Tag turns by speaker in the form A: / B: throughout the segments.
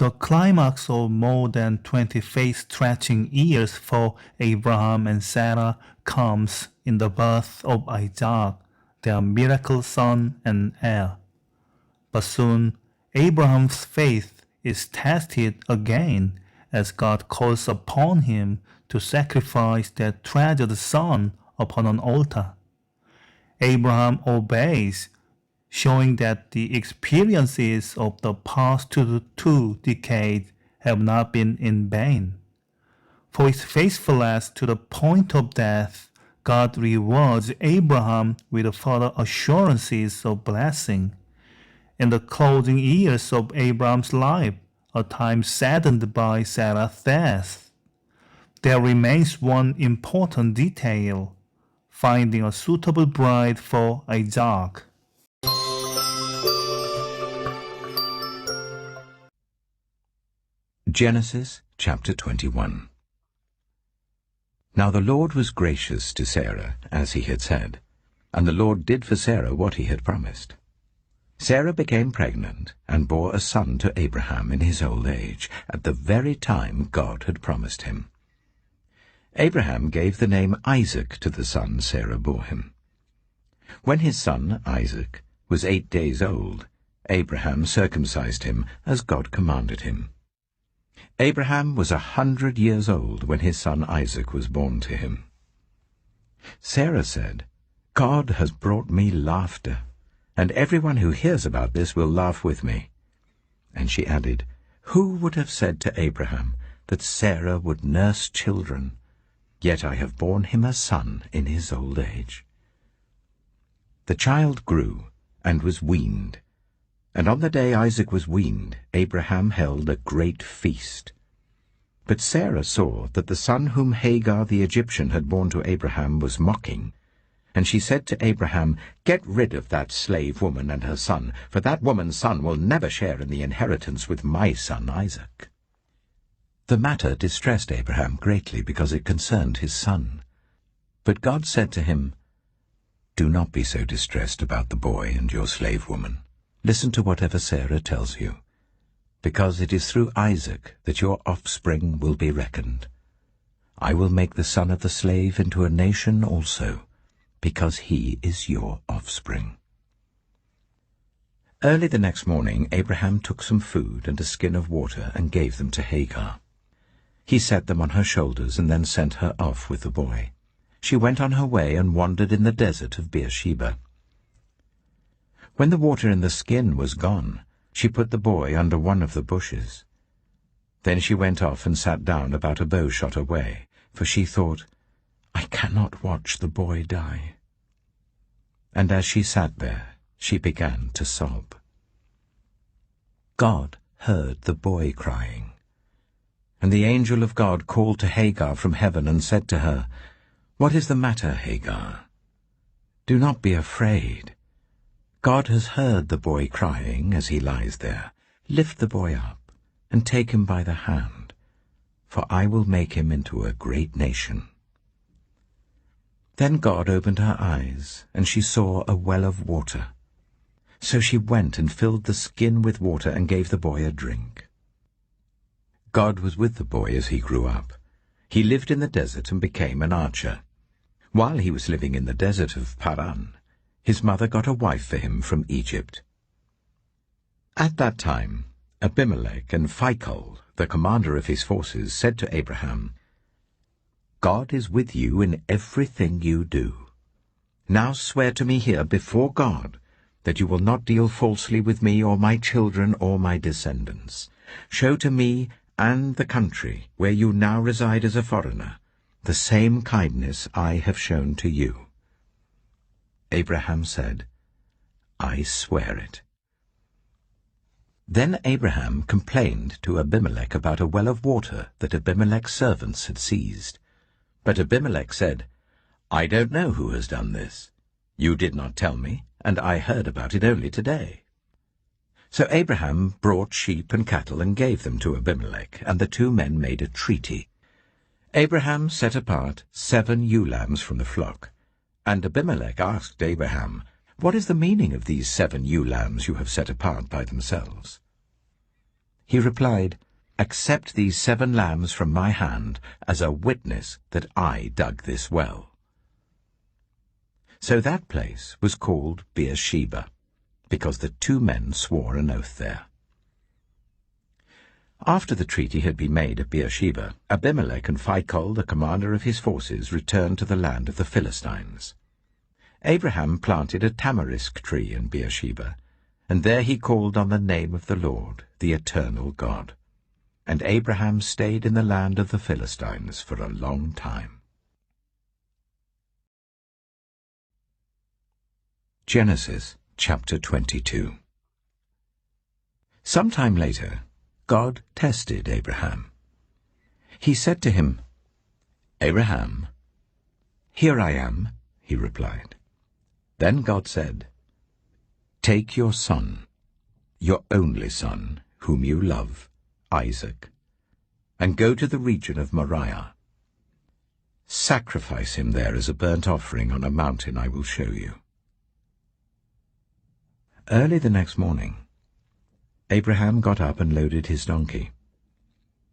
A: The climax of more than 20 faith-stretching years for Abraham and Sarah comes in the birth of Isaac, their miracle son and heir. But soon, Abraham's faith is tested again as God calls upon him to sacrifice their treasured son upon an altar. Abraham obeys, showing that the experiences of the past two decades have not been in vain. For his faithfulness to the point of death, God rewards Abraham with further assurances of blessing. In the closing years of Abraham's life, a time saddened by Sarah's death, there remains one important detail: finding a suitable bride for Isaac.
B: Genesis chapter 21. Now the Lord was gracious to Sarah, as he had said, and the Lord did for Sarah what he had promised. Sarah became pregnant and bore a son to Abraham in his old age, at the very time God had promised him. Abraham gave the name Isaac to the son Sarah bore him. When his son, Isaac, was 8 days old, Abraham circumcised him as God commanded him. Abraham was 100 years old when his son Isaac was born to him. Sarah said, "God has brought me laughter, and everyone who hears about this will laugh with me." And she added, "Who would have said to Abraham that Sarah would nurse children? Yet I have borne him a son in his old age." The child grew and was weaned, and on the day Isaac was weaned, Abraham held a great feast. But Sarah saw that the son whom Hagar the Egyptian had borne to Abraham was mocking, and she said to Abraham, "Get rid of that slave woman and her son, for that woman's son will never share in the inheritance with my son Isaac." The matter distressed Abraham greatly because it concerned his son. But God said to him, "Do not be so distressed about the boy and your slave woman. Listen to whatever Sarah tells you, because it is through Isaac that your offspring will be reckoned. I will make the son of the slave into a nation also, because he is your offspring." Early the next morning Abraham took some food and a skin of water and gave them to Hagar. He set them on her shoulders and then sent her off with the boy. She went on her way and wandered in the desert of Beersheba. When the water in the skin was gone, she put the boy under one of the bushes. Then she went off and sat down about a bow shot away, for she thought, "I cannot watch the boy die." And as she sat there, she began to sob. God heard the boy crying. And the angel of God called to Hagar from heaven and said to her, "What is the matter, Hagar? Do not be afraid. God has heard the boy crying as he lies there. Lift the boy up and take him by the hand, for I will make him into a great nation." Then God opened her eyes, and she saw a well of water. So she went and filled the skin with water and gave the boy a drink. God was with the boy as he grew up. He lived in the desert and became an archer. While he was living in the desert of Paran, his mother got a wife for him from Egypt. At that time, Abimelech and Phicol, the commander of his forces, said to Abraham, "God is with you in everything you do. Now swear to me here before God that you will not deal falsely with me or my children or my descendants. Show to me and the country where you now reside as a foreigner the same kindness I have shown to you." Abraham said, "I swear it." Then Abraham complained to Abimelech about a well of water that Abimelech's servants had seized. But Abimelech said, "I don't know who has done this. You did not tell me, and I heard about it only today." So Abraham brought sheep and cattle and gave them to Abimelech, and the two men made a treaty. Abraham set apart 7 ewe lambs from the flock, and Abimelech asked Abraham, "What is the meaning of these 7 ewe lambs you have set apart by themselves?" He replied, "Accept these 7 lambs from my hand as a witness that I dug this well." So that place was called Beersheba, because the 2 men swore an oath there. After the treaty had been made at Beersheba, Abimelech and Phicol, the commander of his forces, returned to the land of the Philistines. Abraham planted a tamarisk tree in Beersheba, and there he called on the name of the Lord, the eternal God. And Abraham stayed in the land of the Philistines for a long time. Genesis chapter 22. Sometime later, God tested Abraham. He said to him, "Abraham." "Here I am," he replied. Then God said, "Take your son, your only son, whom you love, Isaac, and go to the region of Moriah. Sacrifice him there as a burnt offering on a mountain I will show you." Early the next morning, Abraham got up and loaded his donkey.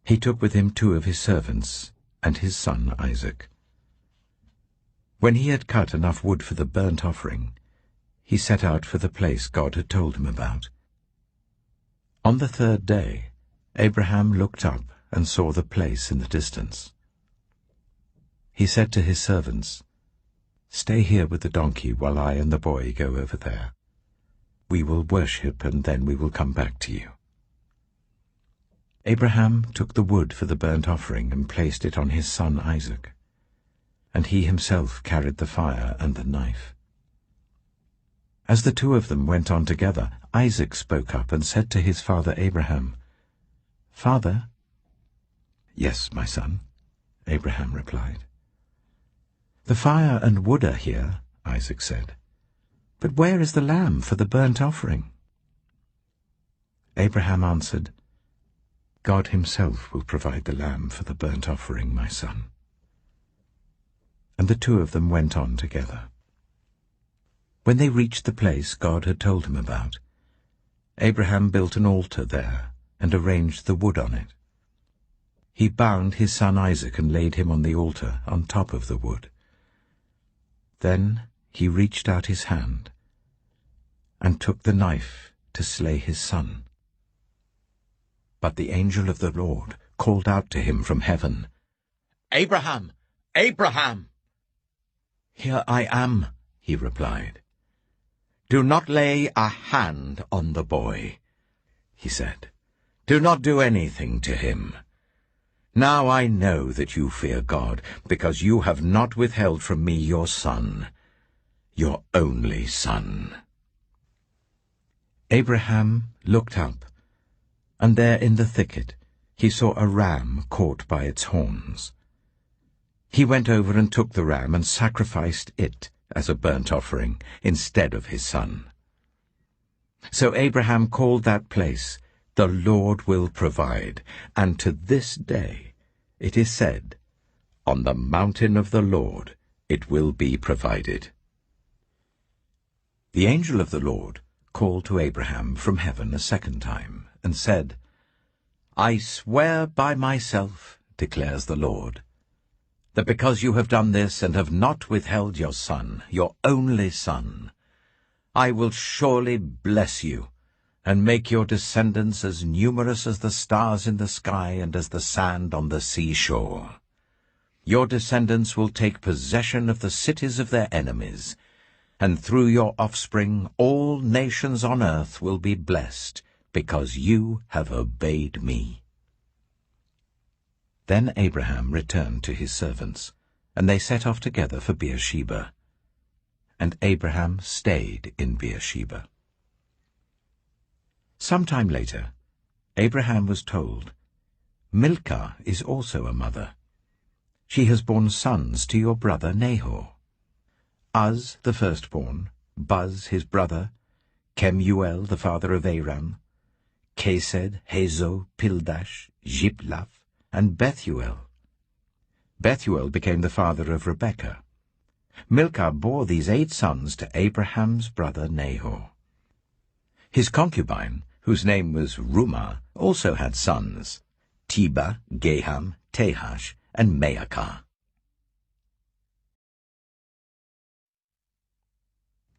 B: He took with him 2 of his servants and his son Isaac. When he had cut enough wood for the burnt offering, he set out for the place God had told him about. On the 3rd day, Abraham looked up and saw the place in the distance. He said to his servants, "Stay here with the donkey while I and the boy go over there. We will worship, and then we will come back to you." Abraham took the wood for the burnt offering and placed it on his son Isaac, and he himself carried the fire and the knife. As the 2 of them went on together, Isaac spoke up and said to his father Abraham, "Father?" "Yes, my son," Abraham replied. "The fire and wood are here," Isaac said. "But where is the lamb for the burnt offering?" Abraham answered, "God himself will provide the lamb for the burnt offering, my son." And the 2 of them went on together. When they reached the place God had told him about, Abraham built an altar there and arranged the wood on it. He bound his son Isaac and laid him on the altar on top of the wood. Then he reached out his hand and took the knife to slay his son. But the angel of the Lord called out to him from heaven, "Abraham! Abraham!" "Here I am," he replied. "Do not lay a hand on the boy," he said. "Do not do anything to him. Now I know that you fear God, because you have not withheld from me your son, your only son." Abraham looked up, and there in the thicket he saw a ram caught by its horns. He went over and took the ram and sacrificed it as a burnt offering instead of his son. So Abraham called that place, "The Lord will provide," and to this day it is said, "On the mountain of the Lord it will be provided." The angel of the Lord called to Abraham from heaven a second time, and said, "I swear by myself, declares the Lord, that because you have done this and have not withheld your son, your only son, I will surely bless you, and make your descendants as numerous as the stars in the sky and as the sand on the seashore. Your descendants will take possession of the cities of their enemies, and through your offspring all nations on earth will be blessed, because you have obeyed me." Then Abraham returned to his servants, and they set off together for Beersheba. And Abraham stayed in Beersheba. Some time later, Abraham was told, "Milcah is also a mother. She has borne sons to your brother Nahor. Uz the firstborn, Buz his brother, Kemuel the father of Aram, Kesed, Hazo, Pildash, Jiblath, and Bethuel. Bethuel became the father of Rebekah. Milcah bore these 8 sons to Abraham's brother Nahor. His concubine, whose name was Rumah, also had sons, Teba, Gaham, Tahash, and Maacah.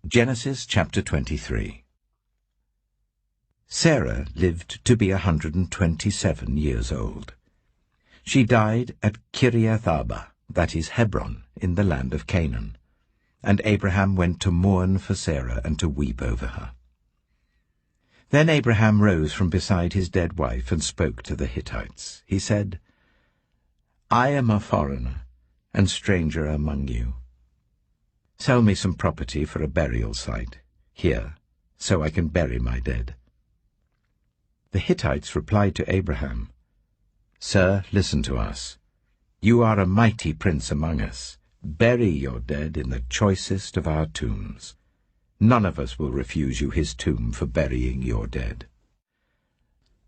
B: Genesis chapter 23. Sarah lived to be 127 years old. She died at Kiriath-arba, that is Hebron, in the land of Canaan. And Abraham went to mourn for Sarah and to weep over her. Then Abraham rose from beside his dead wife and spoke to the Hittites. He said, I am a foreigner and stranger among you. Sell me some property for a burial site here, so I can bury my dead. The Hittites replied to Abraham, Sir, listen to us. You are a mighty prince among us. Bury your dead in the choicest of our tombs. None of us will refuse you his tomb for burying your dead.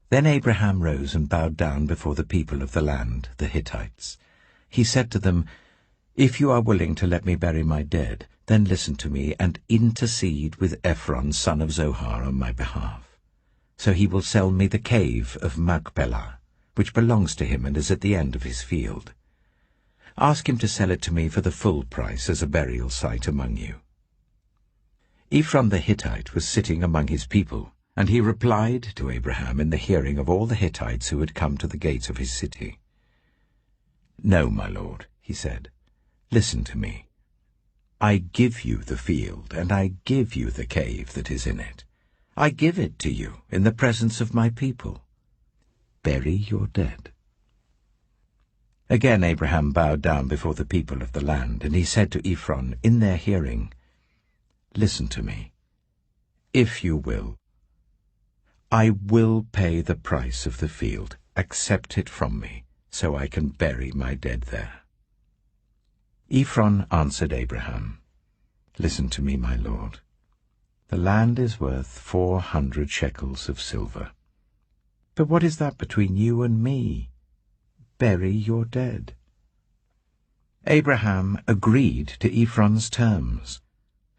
B: Then Abraham rose and bowed down before the people of the land, the Hittites. He said to them, If you are willing to let me bury my dead, then listen to me and intercede with Ephron, son of Zohar, on my behalf. So he will sell me the cave of Machpelah, which belongs to him and is at the end of his field. Ask him to sell it to me for the full price as a burial site among you. Ephron the Hittite was sitting among his people, and he replied to Abraham in the hearing of all the Hittites who had come to the gates of his city. No, my lord, he said, listen to me. I give you the field, and I give you the cave that is in it. I give it to you in the presence of my people. Bury your dead. Again Abraham bowed down before the people of the land, and he said to Ephron in their hearing, Listen to me. If you will, I will pay the price of the field. Accept it from me, so I can bury my dead there. Ephron answered Abraham, Listen to me, my lord. The land is worth 400 shekels of silver. But what is that between you and me? Bury your dead. Abraham agreed to Ephron's terms,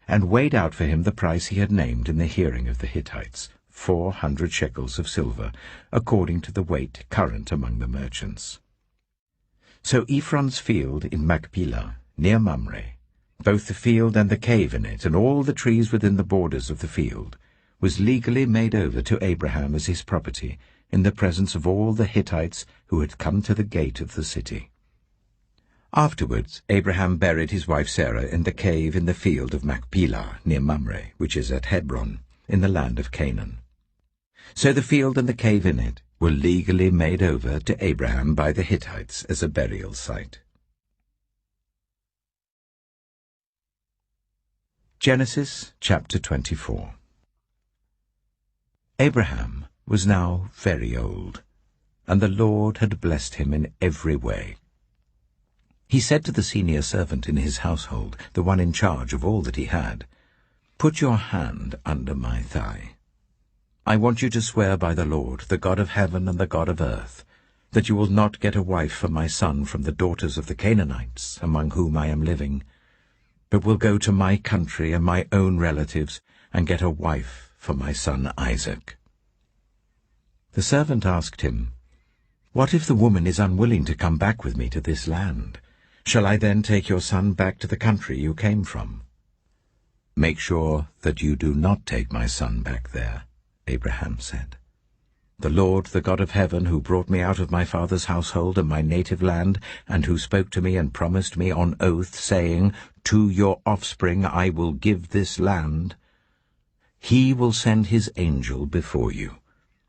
B: and weighed out for him the price he had named in the hearing of the Hittites, 400 shekels of silver, according to the weight current among the merchants. So Ephron's field in Machpelah, near Mamre, both the field and the cave in it, and all the trees within the borders of the field, was legally made over to Abraham as his property, in the presence of all the Hittites who had come to the gate of the city. Afterwards Abraham buried his wife Sarah in the cave in the field of Machpelah, near Mamre, which is at Hebron, in the land of Canaan. So the field and the cave in it were legally made over to Abraham by the Hittites as a burial site. Genesis chapter 24. Abraham was now very old, and the Lord had blessed him in every way. He said to the senior servant in his household, the one in charge of all that he had, Put your hand under my thigh. I want you to swear by the Lord, the God of heaven and the God of earth, that you will not get a wife for my son from the daughters of the Canaanites, among whom I am living, but will go to my country and my own relatives and get a wife for my son Isaac. The servant asked him, What if the woman is unwilling to come back with me to this land? Shall I then take your son back to the country you came from? Make sure that you do not take my son back there, Abraham said. The Lord, the God of heaven, who brought me out of my father's household and my native land, and who spoke to me and promised me on oath, saying, To your offspring I will give this land, he will send his angel before you,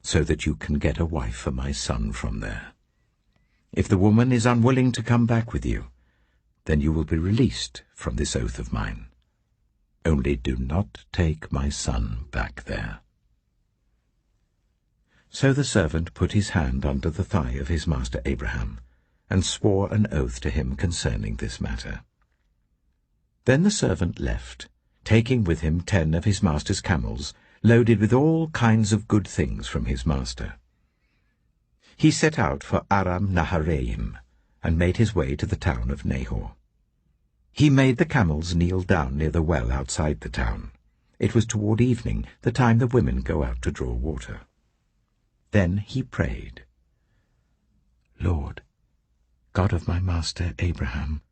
B: so that you can get a wife for my son from there. If the woman is unwilling to come back with you, then you will be released from this oath of mine. Only do not take my son back there. So the servant put his hand under the thigh of his master Abraham, and swore an oath to him concerning this matter. Then the servant left, taking with him 10 of his master's camels, loaded with all kinds of good things from his master. He set out for Aram Naharaim, and made his way to the town of Nahor. He made the camels kneel down near the well outside the town. It was toward evening, the time the women go out to draw water. Then he prayed, Lord, God of my master Abraham,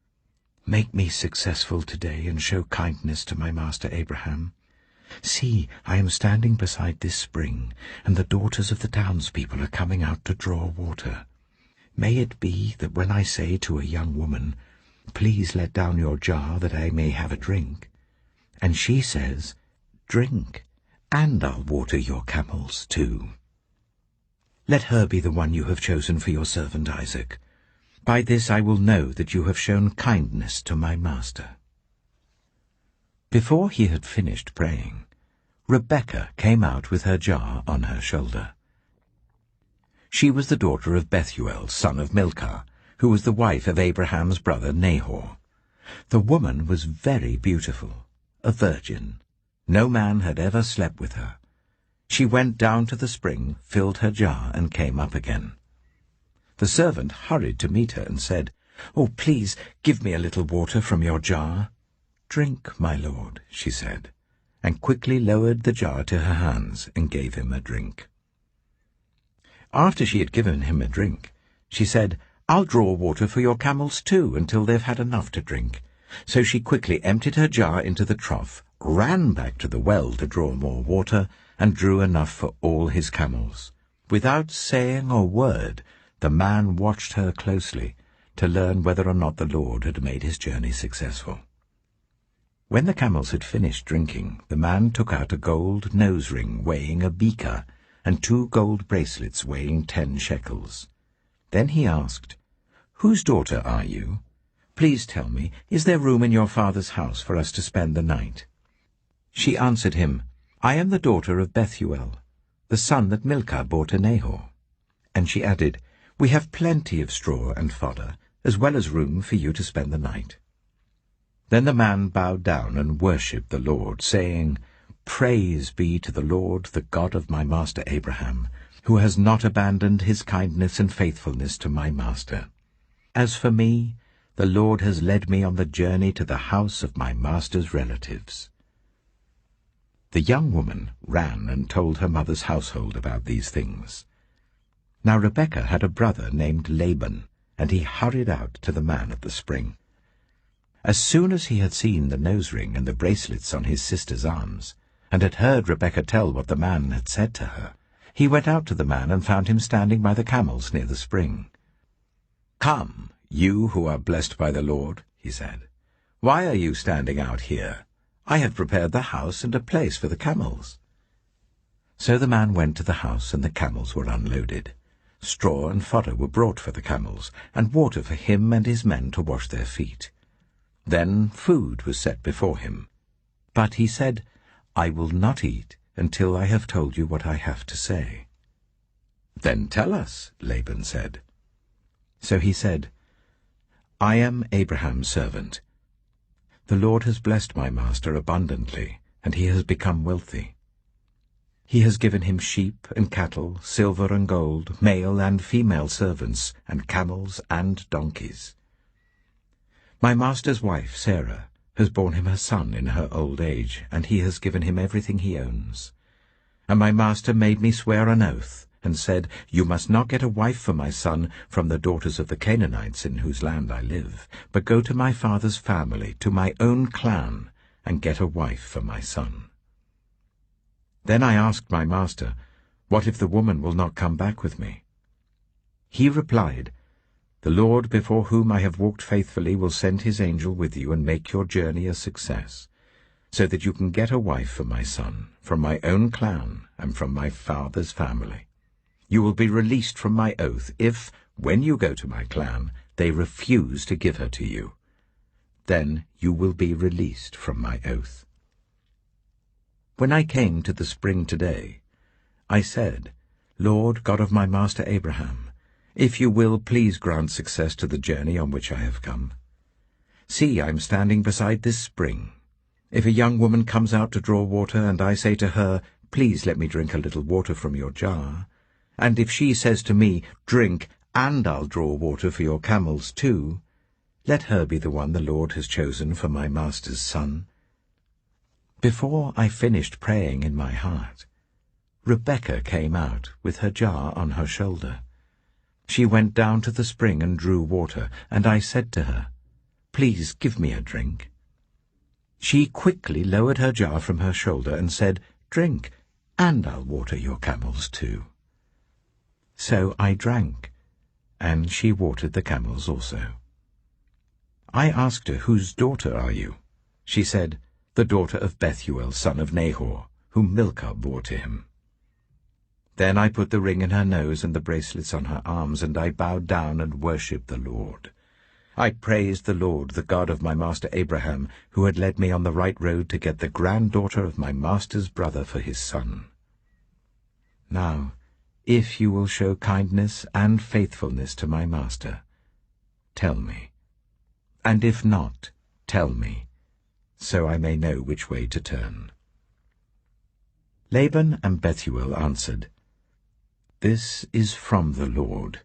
B: make me successful today and show kindness to my master Abraham. See, I am standing beside this spring, and the daughters of the townspeople are coming out to draw water. May it be that when I say to a young woman, Please let down your jar that I may have a drink, and she says, Drink, and I'll water your camels too. Let her be the one you have chosen for your servant Isaac. By this I will know that you have shown kindness to my master. Before he had finished praying, Rebekah came out with her jar on her shoulder. She was the daughter of Bethuel, son of Milcah, who was the wife of Abraham's brother Nahor. The woman was very beautiful, a virgin. No man had ever slept with her. She went down to the spring, filled her jar, and came up again. The servant hurried to meet her and said, Oh, please, give me a little water from your jar. Drink, my lord, she said, and quickly lowered the jar to her hands and gave him a drink. After she had given him a drink, she said, I'll draw water for your camels too, until they've had enough to drink. So she quickly emptied her jar into the trough, ran back to the well to draw more water, and drew enough for all his camels. Without saying a word, the man watched her closely to learn whether or not the Lord had made his journey successful. When the camels had finished drinking, the man took out a gold nose ring weighing a beaker and 2 gold bracelets weighing 10 shekels. Then he asked, Whose daughter are you? Please tell me, is there room in your father's house for us to spend the night? She answered him, I am the daughter of Bethuel, the son that Milcah bore to Nahor. And she added, We have plenty of straw and fodder, as well as room for you to spend the night. Then the man bowed down and worshipped the Lord, saying, Praise be to the Lord, the God of my master Abraham, who has not abandoned his kindness and faithfulness to my master. As for me, the Lord has led me on the journey to the house of my master's relatives. The young woman ran and told her mother's household about these things. Now Rebekah had a brother named Laban, and he hurried out to the man at the spring. As soon as he had seen the nose ring and the bracelets on his sister's arms, and had heard Rebekah tell what the man had said to her, he went out to the man and found him standing by the camels near the spring. Come, you who are blessed by the Lord, he said. Why are you standing out here? I have prepared the house and a place for the camels. So the man went to the house, and the camels were unloaded. Straw and fodder were brought for the camels, and water for him and his men to wash their feet. Then food was set before him. But he said, I will not eat until I have told you what I have to say. Then tell us, Laban said. So he said, I am Abraham's servant. The Lord has blessed my master abundantly, and he has become wealthy. He has given him sheep and cattle, silver and gold, male and female servants, and camels and donkeys. My master's wife, Sarah, has borne him a son in her old age, and he has given him everything he owns. And my master made me swear an oath, and said, You must not get a wife for my son from the daughters of the Canaanites in whose land I live, but go to my father's family, to my own clan, and get a wife for my son. Then I asked my master, What if the woman will not come back with me? He replied, The Lord before whom I have walked faithfully will send his angel with you and make your journey a success, so that you can get a wife for my son, from my own clan and from my father's family. You will be released from my oath if, when you go to my clan, they refuse to give her to you. Then you will be released from my oath. When I came to the spring today, I said, Lord God of my master Abraham, if you will, please grant success to the journey on which I have come. See, I am standing beside this spring. If a young woman comes out to draw water, and I say to her, Please let me drink a little water from your jar, and if she says to me, Drink, and I'll draw water for your camels too, let her be the one the Lord has chosen for my master's son. Before I finished praying in my heart, Rebekah came out with her jar on her shoulder. She went down to the spring and drew water, and I said to her, "Please give me a drink." She quickly lowered her jar from her shoulder and said, "Drink, and I'll water your camels too." So I drank, and she watered the camels also. I asked her, "Whose daughter are you?" She said, "The daughter of Bethuel, son of Nahor, whom Milcah bore to him." Then I put the ring in her nose and the bracelets on her arms, and I bowed down and worshipped the Lord. I praised the Lord, the God of my master Abraham, who had led me on the right road to get the granddaughter of my master's brother for his son. Now, if you will show kindness and faithfulness to my master, tell me. And if not, tell me, so I may know which way to turn. Laban and Bethuel answered, "This is from the Lord.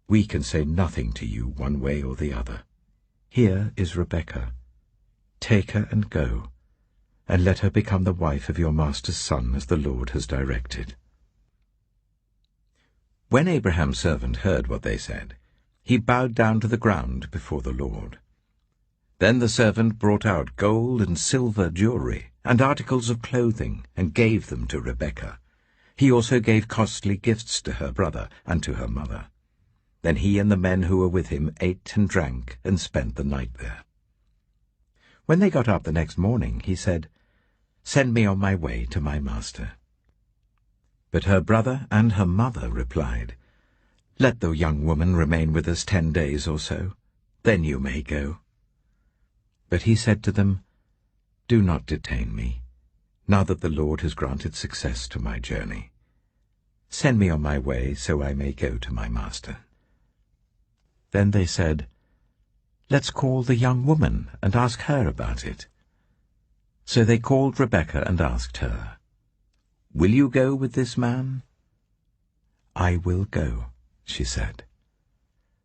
B: We can say nothing to you one way or the other. Here is Rebekah. Take her and go, and let her become the wife of your master's son, as the Lord has directed." When Abraham's servant heard what they said, he bowed down to the ground before the Lord. Then the servant brought out gold and silver jewelry and articles of clothing and gave them to Rebekah. He also gave costly gifts to her brother and to her mother. Then he and the men who were with him ate and drank and spent the night there. When they got up the next morning, he said, "Send me on my way to my master." But her brother and her mother replied, "Let the young woman remain with us 10 days or so, then you may go." But he said to them, "Do not detain me, now that the Lord has granted success to my journey. Send me on my way so I may go to my master." Then they said, "Let's call the young woman and ask her about it." So they called Rebekah and asked her, "Will you go with this man?" "I will go," she said.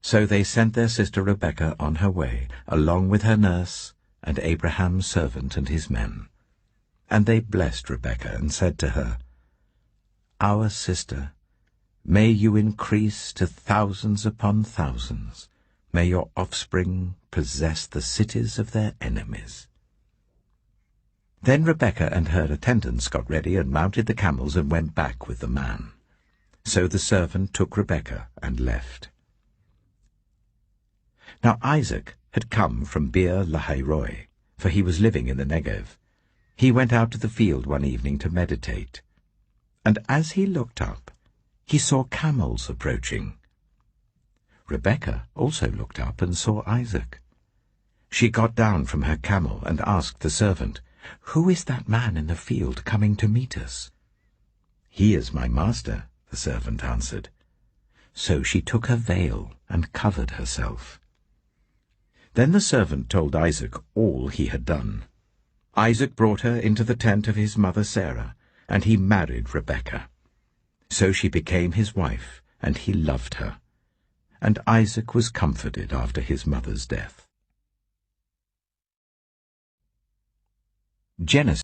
B: So they sent their sister Rebekah on her way, along with her nurse and Abraham's servant and his men. And they blessed Rebekah and said to her, "Our sister, may you increase to thousands upon thousands. May your offspring possess the cities of their enemies." Then Rebekah and her attendants got ready and mounted the camels and went back with the man. So the servant took Rebekah and left. Now Isaac had come from Beer Lahairoi, for he was living in the Negev. He went out to the field one evening to meditate, and as he looked up, he saw camels approaching. Rebekah also looked up and saw Isaac. She got down from her camel and asked the servant, "Who is that man in the field coming to meet us?" "He is my master," the servant answered. So she took her veil and covered herself. Then the servant told Isaac all he had done. Isaac brought her into the tent of his mother Sarah, and he married Rebekah. So she became his wife, and he loved her. And Isaac was comforted after his mother's death. Genesis